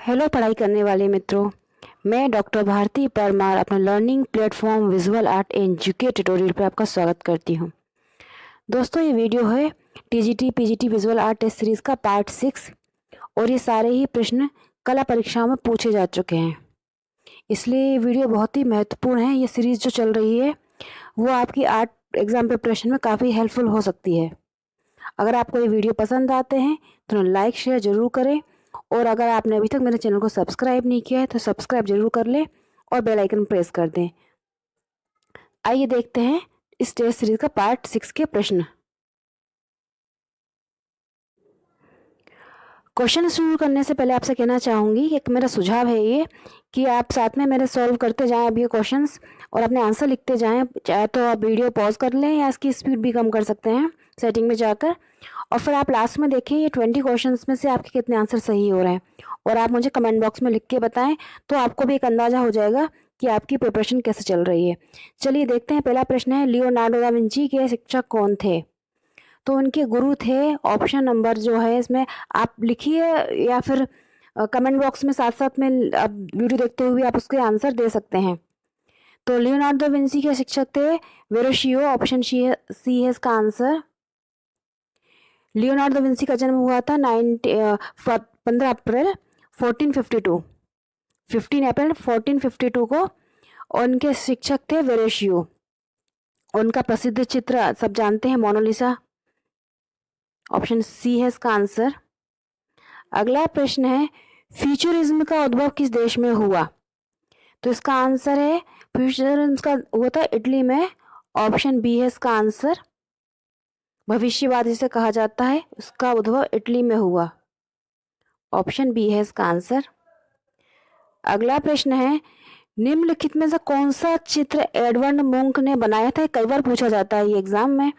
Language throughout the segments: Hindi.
हेलो पढ़ाई करने वाले मित्रों, मैं डॉक्टर भारती परमार अपने learning platform visual art and GK tutorial पर आपका स्वागत करती हूं। दोस्तों, ये वीडियो है TGT PGT visual art test series का पार्ट 6 और ये सारे ही प्रश्न कला परीक्षाओं में पूछे जा चुके हैं, इसलिए ये वीडियो बहुत ही महत्वपूर्ण है। ये सीरीज़ जो चल रही है वो आपकी आर्ट एग्ज़ाम प्रिपरेशन में काफ़ी हेल्पफुल हो सकती है। अगर आपको ये वीडियो पसंद आते हैं तो लाइक शेयर ज़रूर करें, और अगर आपने अभी तक मेरे चैनल को सब्सक्राइब नहीं किया है तो सब्सक्राइब जरूर कर लें और बेल आइकन प्रेस कर दें। आइए देखते हैं इस टेस्ट सीरीज का पार्ट 6 के प्रश्न। क्वेश्चन शुरू करने से पहले आपसे कहना चाहूँगी कि एक मेरा सुझाव है ये कि आप साथ में मेरे सॉल्व करते जाएं अभी क्वेश्चंस और अपने आंसर लिखते जाएं। चाहे तो आप वीडियो पॉज कर लें या इसकी स्पीड भी कम कर सकते हैं सेटिंग में जाकर, और फिर आप लास्ट में देखें ये 20 क्वेश्चंस में से आपके कितने आंसर सही हो रहे हैं और आप मुझे कमेंट बॉक्स में लिख के बताएं, तो आपको भी एक अंदाज़ा हो जाएगा कि आपकी प्रिपरेशन कैसे चल रही है। चलिए देखते हैं। पहला प्रश्न है, लियोनार्डो दा विंची के शिक्षक कौन थे? तो उनके गुरु थे, ऑप्शन नंबर जो है इसमें आप लिखिए या फिर कमेंट बॉक्स में साथ साथ में अब वीडियो देखते हुए आप उसके आंसर दे सकते हैं। तो लियोनार्डो दा विंची के शिक्षक थे वेरोशियो, ऑप्शन सी है इसका आंसर। लियोनार्डो दा विंची का जन्म हुआ था 15 अप्रैल 1452 15 अप्रैल 1452 को, और उनके शिक्षक थे वेरोशियो। उनका प्रसिद्ध चित्र सब जानते हैं, मोनालिसा, ऑप्शन सी है इसका आंसर। अगला प्रश्न है, फ्यूचरिज्म का उद्भव किस देश में हुआ? तो इसका आंसर है फ्यूचरिज्म का हुआ था इटली में, ऑप्शन बी है इसका आंसर। भविष्यवाद जिसे कहा जाता है उसका उद्भव इटली में हुआ, ऑप्शन बी है इसका आंसर। अगला प्रश्न है, निम्नलिखित में से कौन सा चित्र एडवर्ड मुंक ने बनाया था? कई बार पूछा जाता है ये एग्जाम में।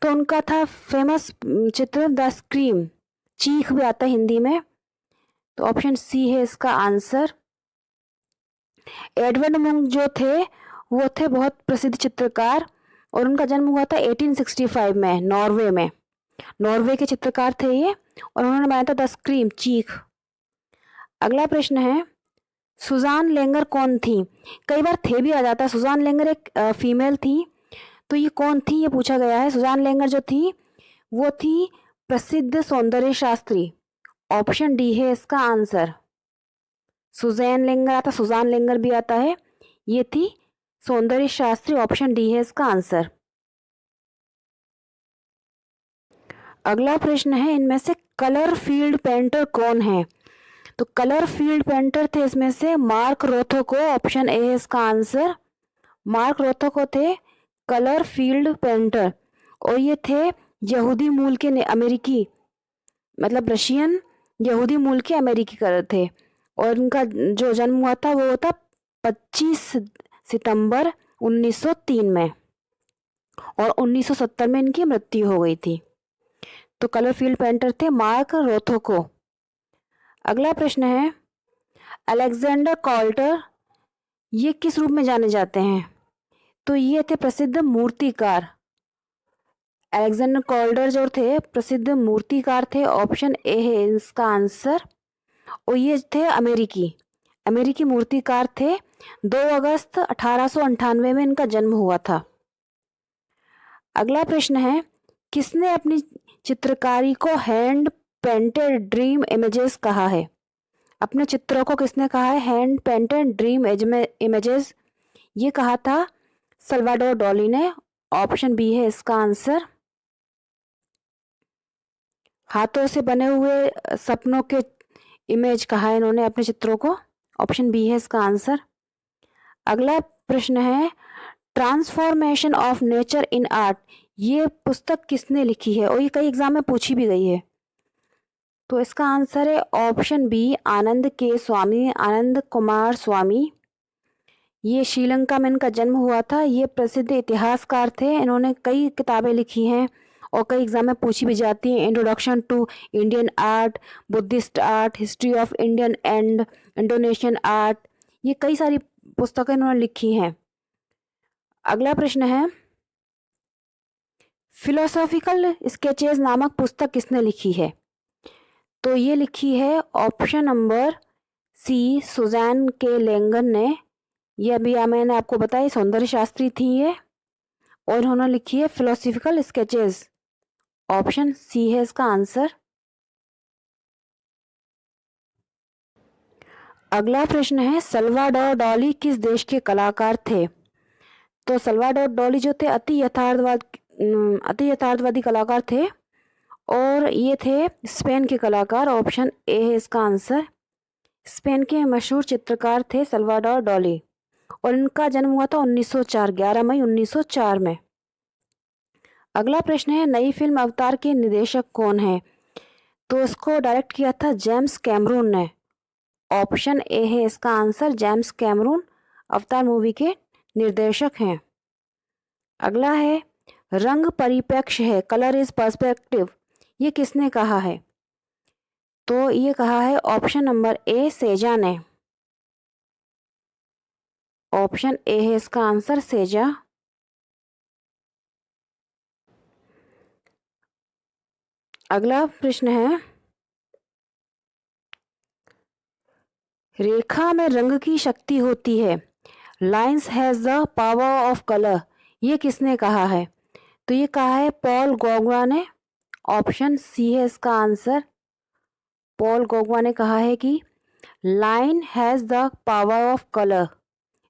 तो उनका था फेमस चित्र द स्क्रीम, चीख भी आता है हिंदी में, तो ऑप्शन सी है इसका आंसर। एडवर्ड मुंक जो थे वो थे बहुत प्रसिद्ध चित्रकार, और उनका जन्म हुआ था 1865 में नॉर्वे में। नॉर्वे के चित्रकार थे ये, और उन्होंने बनाया था द स्क्रीम, चीख। अगला प्रश्न है, सुजान लेंगर कौन थी? कई बार थे भी आ जाता है। सुजान लेंगर एक फीमेल थी, तो ये कौन थी ये पूछा गया है। सुजान लेंगर जो थी वो थी प्रसिद्ध सौंदर्य शास्त्री, ऑप्शन डी है इसका आंसर। सुजैन लेंगर आता, सुजान लेंगर भी आता है, ये थी सौंदर्य शास्त्री, ऑप्शन डी है इसका आंसर। अगला प्रश्न है, इनमें से कलर फील्ड पेंटर कौन है? तो कलर फील्ड पेंटर थे इसमें से मार्क रोथको, ऑप्शन ए है इसका आंसर। मार्क रोथको थे कलर फील्ड पेंटर, और ये थे यहूदी मूल के अमेरिकी, मतलब रशियन यहूदी मूल के अमेरिकी कलर थे, और इनका जो जन्म हुआ था वो था 25 सितंबर 1903 में, और 1970 में इनकी मृत्यु हो गई थी। तो कलर फील्ड पेंटर थे मार्क रोथको। अगला प्रश्न है, अलेक्जेंडर कॉल्टर ये किस रूप में जाने जाते हैं? तो ये थे प्रसिद्ध मूर्तिकार। अलेक्जेंडर कॉल्टर जो थे प्रसिद्ध मूर्तिकार थे, ऑप्शन ए है इसका आंसर। और ये थे अमेरिकी मूर्तिकार थे। 2 अगस्त 1898 में इनका जन्म हुआ था। अगला प्रश्न है, किसने अपनी चित्रकारी को हैंड पेंटेड ड्रीम इमेजेस कहा है? अपने चित्रों को किसने कहा है हैंड पेंटेड ड्रीम इमेजेस? ये कहा था सल्वाडोर डॉली ने, ऑप्शन बी है इसका आंसर। हाथों से बने हुए सपनों के इमेज कहा है इन्होंने अपने चित्रों को, ऑप्शन बी है इसका आंसर। अगला प्रश्न है, transformation of nature in art ये पुस्तक किसने लिखी है? और ये कई एग्जाम में पूछी भी गई है। तो इसका आंसर है ऑप्शन बी, आनंद के स्वामी, आनंद कुमार स्वामी। ये श्रीलंका में इनका जन्म हुआ था। ये प्रसिद्ध इतिहासकार थे, इन्होंने कई किताबें लिखी हैं और कई एग्जाम में पूछी भी जाती हैं। Introduction to Indian art, Buddhist art, history of Indian and Indonesian art, ये कई सारी पुस्तकें इन्होंने लिखी हैं। अगला प्रश्न है, फिलोसॉफिकल स्केचेस नामक पुस्तक किसने लिखी है? तो ये लिखी है ऑप्शन नंबर सी सुजैन के लेंगन ने, ये अभी मैंने आपको बताया सौंदर्य शास्त्री थी ये, और उन्होंने लिखी है फिलोसॉफिकल स्केचेस। ऑप्शन सी है इसका आंसर। अगला प्रश्न है सल्वाडोर डाली किस देश के कलाकार थे? तो सल्वाडोर डाली जो थे अति यथार्थवादी कलाकार थे, और ये थे स्पेन के कलाकार। ऑप्शन ए है इसका आंसर। स्पेन के मशहूर चित्रकार थे सल्वाडोर डाली, और इनका जन्म हुआ था 1904 11 मई 1904 में। अगला प्रश्न है नई फिल्म अवतार के निर्देशक कौन है? तो इसको डायरेक्ट किया था जेम्स कैमरून ने। ऑप्शन ए है इसका answer. James Cameron Avatar movie के निर्देशक हैं। अगला है रंग परिप्रेक्ष्य है, कलर इज पर्सपेक्टिव, ये किसने कहा है? तो ये कहा है ऑप्शन नंबर ए सेजा ने। ऑप्शन ए है इसका आंसर सेजा। अगला प्रश्न है रेखा में रंग की शक्ति होती है, lines has the power of colour, ये किसने कहा है? तो ये कहा है पॉल गौगुआ ने। ऑप्शन सी है इसका आंसर। पॉल गौगुआ ने कहा है कि line has the power of colour,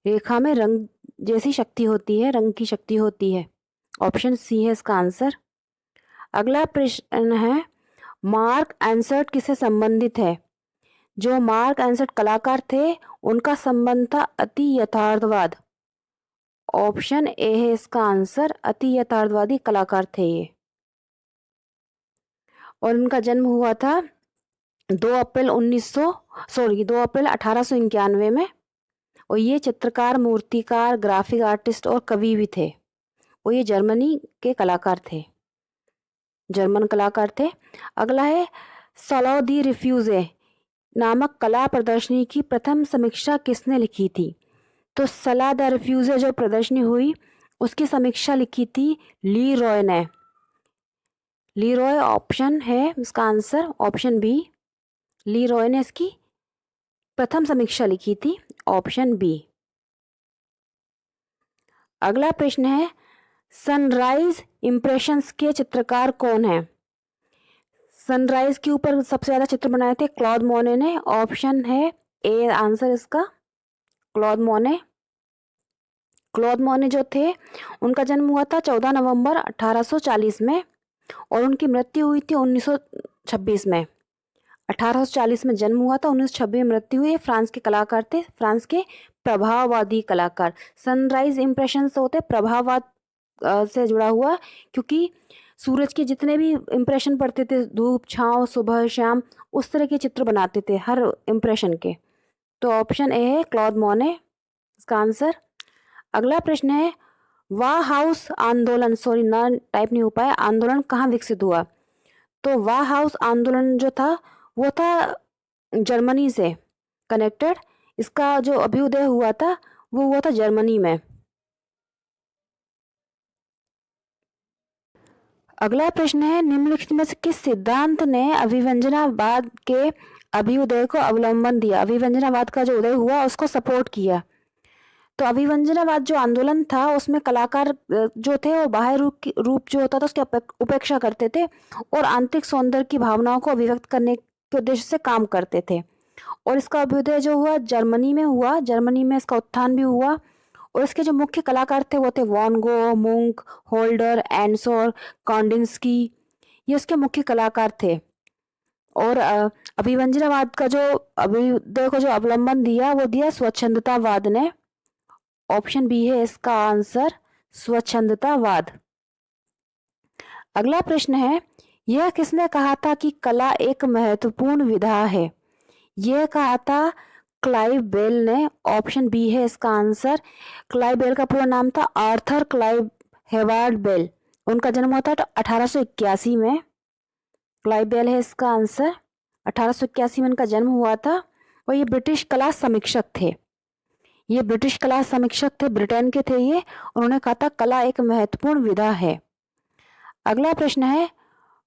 रेखा में रंग जैसी शक्ति होती है, रंग की शक्ति होती है। ऑप्शन सी है इसका आंसर। अगला प्रश्न है मार्क एंसर्ट किससे संबंधित है? जो मार्क एंसर्ट कलाकार थे उनका संबंध था अति यथार्थवाद। ऑप्शन ए है इसका आंसर। अति यथार्थवादी कलाकार थे ये, और उनका जन्म हुआ था 2 अप्रैल 1891 में। और ये चित्रकार, मूर्तिकार, ग्राफिक आर्टिस्ट और कवि भी थे, और ये जर्मनी के कलाकार थे, जर्मन कलाकार थे। अगला है सलो दी रिफ्यूजे नामक कला प्रदर्शनी की प्रथम समीक्षा किसने लिखी थी? तो सला द रिफ्यूजे जो प्रदर्शनी हुई उसकी समीक्षा लिखी थी ली रॉय ने। ली रॉय ऑप्शन है इसका answer. Option B, Lee Roy ने इसकी प्रथम समीक्षा लिखी थी। Option B. अगला प्रश्न है सनराइज इंप्रेशंस के चित्रकार कौन है? सनराइज के ऊपर सबसे ज्यादा चित्र बनाए थे क्लॉद मोने ने। ऑप्शन है ए आंसर इसका, क्लॉद मोने। क्लॉद मोने जो थे उनका जन्म हुआ था 14 नवंबर 1840 में, और उनकी मृत्यु हुई थी 1926 में। 1840 में जन्म हुआ था, 1926 में मृत्यु हुई। फ्रांस के कलाकार थे, फ्रांस के प्रभाववादी कलाकार। सनराइज इंप्रेशन होते प्रभाववाद से जुड़ा हुआ, क्योंकि सूरज के जितने भी इंप्रेशन पड़ते थे, धूप, छांव, सुबह, शाम, उस तरह के चित्र बनाते थे हर इंप्रेशन के। तो ऑप्शन ए है क्लॉद मोने इसका आंसर। अगला प्रश्न है वाह हाउस आंदोलन, सॉरी ना टाइप नहीं हो पाया, आंदोलन कहाँ विकसित हुआ? तो वाह हाउस आंदोलन जो था वो था जर्मनी से कनेक्टेड। इसका जो अभ्युदय हुआ था वो हुआ था जर्मनी में। अगला प्रश्न है निम्नलिखित में से किस सिद्धांत ने अभिव्यंजनावाद के अभ्युदय को अवलंबन दिया? अभिव्यंजनावाद का जो उदय हुआ उसको सपोर्ट किया। तो अभिव्यंजनावाद जो आंदोलन था उसमें कलाकार जो थे वो बाह्य रूप जो होता था उसकी उपेक्षा करते थे, और आंतरिक सौंदर्य की भावनाओं को अभिव्यक्त करने के उद्देश्य से काम करते थे। और इसका अभ्युदय जो हुआ जर्मनी में हुआ, जर्मनी में इसका उत्थान भी हुआ। और इसके जो मुख्य कलाकार थे वो थे वॉन गो, मुंक, होल्डर, एंसोर, कांडिंस्की, ये उसके मुख्य कलाकार थे। और अभिव्यंजनावाद का जो अभ्युदय को जो अवलंबन दिया वो दिया स्वच्छंदतावाद ने। ऑप्शन बी है इसका आंसर, स्वच्छंदतावाद। अगला प्रश्न है यह किसने कहा था कि कला एक महत्वपूर्ण विधा है? यह कहा था क्लाइव बेल ने। ऑप्शन बी है इसका आंसर। क्लाइव बेल का पूरा नाम था आर्थर क्लाइव हेवार्ड बेल। उनका जन्म हुआ था 1881 में। क्लाइव बेल है इसका आंसर। 1881 में उनका जन्म हुआ था, और ये ब्रिटिश कला समीक्षक थे। ये ब्रिटिश कला समीक्षक थे, ब्रिटेन के थे ये। उन्होंने कहा था कला एक महत्वपूर्ण विधा है। अगला प्रश्न है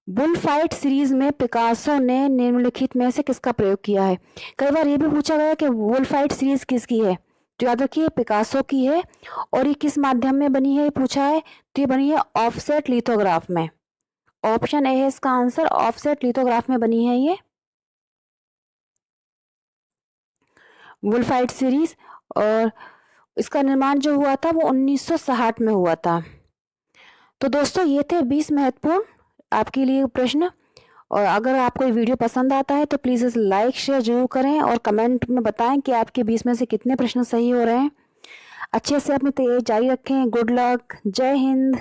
बुल फाइट सीरीज में पिकासो ने निम्नलिखित में से किसका प्रयोग किया है। कई बार ये भी पूछा गया कि बुल फाइट सीरीज किसकी है, तो याद रखिए पिकासो की है। और ये किस माध्यम में बनी है, ये पूछा है, तो ये बनी है ऑफसेट लिथोग्राफ में। ऑप्शन ए है इसका आंसर, ऑफसेट लिथोग्राफ में बनी है ये बुल फाइट सीरीज। और इसका निर्माण जो हुआ था वो 1960 में हुआ था। तो दोस्तों ये थे 20 महत्वपूर्ण आपके लिए प्रश्न। और अगर आपको ये वीडियो पसंद आता है तो प्लीज़ इसे लाइक शेयर जरूर करें और कमेंट में बताएं कि आपके 20 में से कितने प्रश्न सही हो रहे हैं। अच्छे से अपनी तैयारी जारी रखें। Good luck. जय हिंद।